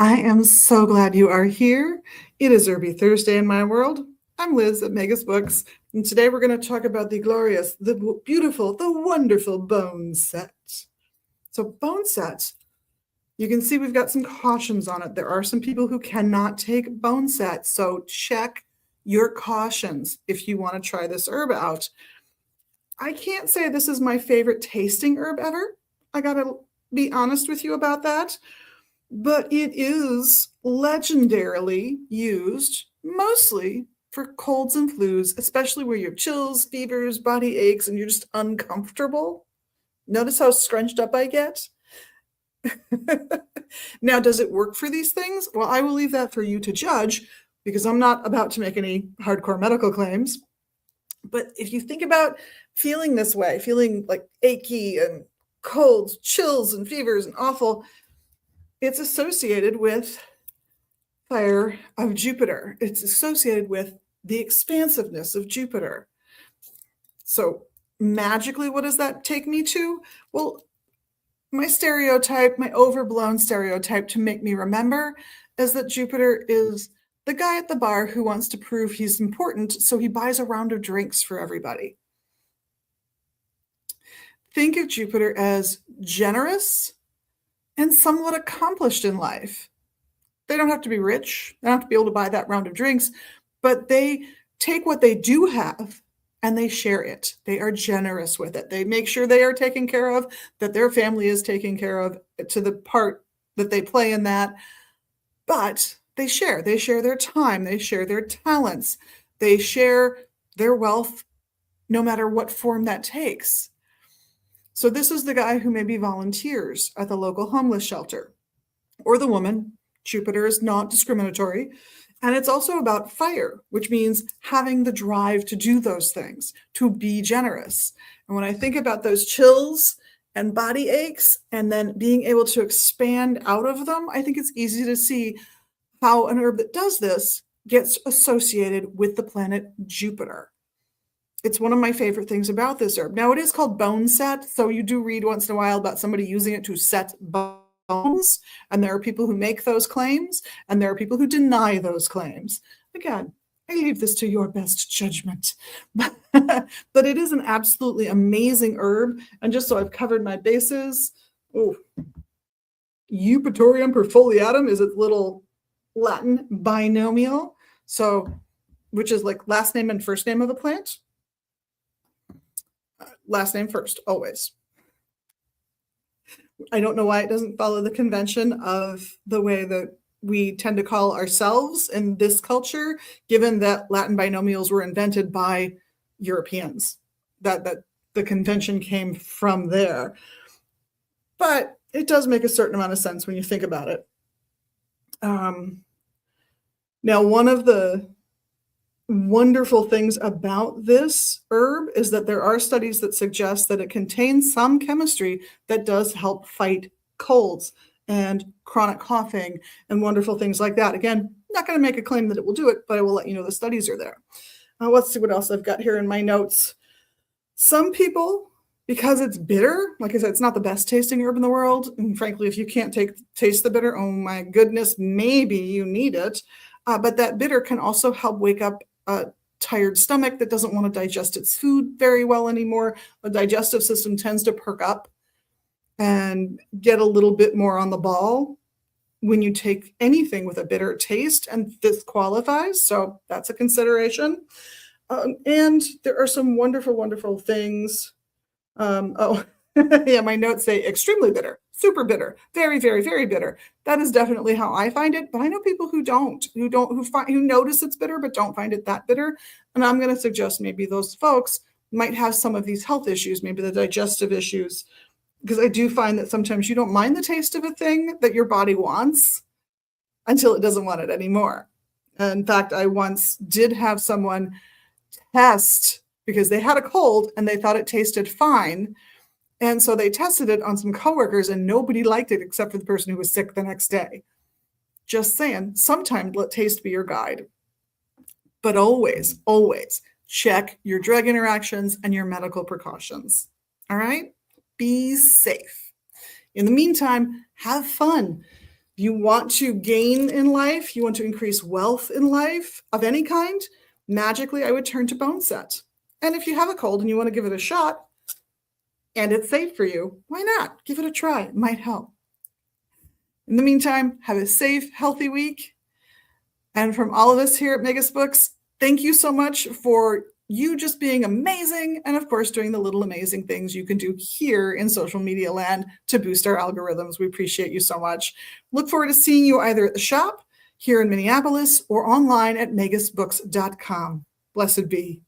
I am so glad you are here. It is Herby Thursday in my world. I'm Liz at Megas Books, and today we're going to talk about the glorious, the beautiful, the wonderful Boneset. So Boneset, you can see we've got some cautions on it. There are some people who cannot take Boneset, so check your cautions if you want to try this herb out. I can't say this is my favorite tasting herb ever. I got to be honest with you about that. But it is legendarily used mostly for colds and flus, especially where you have chills, fevers, body aches, and you're just uncomfortable. Notice how scrunched up I get? Now, does it work for these things? Well, I will leave that for you to judge because I'm not about to make any hardcore medical claims. But if you think about feeling this way, feeling like achy and colds, chills, and fevers and awful, it's associated with fire of Jupiter. It's associated with the expansiveness of Jupiter. So magically, what does that take me to? Well, my stereotype, my overblown stereotype to make me remember is that Jupiter is the guy at the bar who wants to prove he's important, so he buys a round of drinks for everybody. Think of Jupiter as generous and somewhat accomplished in life. They don't have to be rich. They don't have to be able to buy that round of drinks, but they take what they do have and they share it. They are generous with it. They make sure they are taken care of, that their family is taken care of to the part that they play in that. But they share their time. They share their talents. They share their wealth, no matter what form that takes. So this is the guy who maybe volunteers at the local homeless shelter, or the woman. Jupiter is not discriminatory. And it's also about fire, which means having the drive to do those things, to be generous. And when I think about those chills and body aches and then being able to expand out of them, I think it's easy to see how an herb that does this gets associated with the planet Jupiter. It's one of my favorite things about this herb. Now, it is called Boneset, so you do read once in a while about somebody using it to set bones, and there are people who make those claims, and there are people who deny those claims. Again, I leave this to your best judgment. But it is an absolutely amazing herb, and just so I've covered my bases, Eupatorium perfoliatum is its little Latin binomial, so which is like last name and first name of a plant. Last name first, always. I don't know why it doesn't follow the convention of the way that we tend to call ourselves in this culture, given that Latin binomials were invented by Europeans, that the convention came from there. But it does make a certain amount of sense when you think about it. Now, one of the wonderful things about this herb is that there are studies that suggest that it contains some chemistry that does help fight colds and chronic coughing and wonderful things like that. Again, I'm not going to make a claim that it will do it, but I will let you know the studies are there. Let's see what else I've got here in my notes. Some people, because it's bitter, like I said, it's not the best tasting herb in the world. And frankly, if you can't taste the bitter, oh my goodness, maybe you need it. But that bitter can also help wake up a tired stomach that doesn't want to digest its food very well anymore. The digestive system tends to perk up and get a little bit more on the ball when you take anything with a bitter taste, and this qualifies. So that's a consideration. And there are some wonderful, wonderful things. Yeah, my notes say extremely bitter, super bitter, very, very, very bitter. That is definitely how I find it. But I know people who notice it's bitter, but don't find it that bitter. And I'm going to suggest maybe those folks might have some of these health issues, maybe the digestive issues, because I do find that sometimes you don't mind the taste of a thing that your body wants until it doesn't want it anymore. In fact, I once did have someone test because they had a cold and they thought it tasted fine. And so they tested it on some coworkers and nobody liked it except for the person who was sick the next day. Just saying, sometimes let taste be your guide. But always, always check your drug interactions and your medical precautions. All right? Be safe. In the meantime, have fun. you want to gain in life, you want to increase wealth in life of any kind, magically, I would turn to Boneset. And if you have a cold and you want to give it a shot and it's safe for you, why not? Give it a try. It might help. In the meantime, have a safe, healthy week. And from all of us here at Megas Books, thank you so much for you just being amazing. And of course, doing the little amazing things you can do here in social media land to boost our algorithms. We appreciate you so much. Look forward to seeing you either at the shop here in Minneapolis or online at megasbooks.com. Blessed be.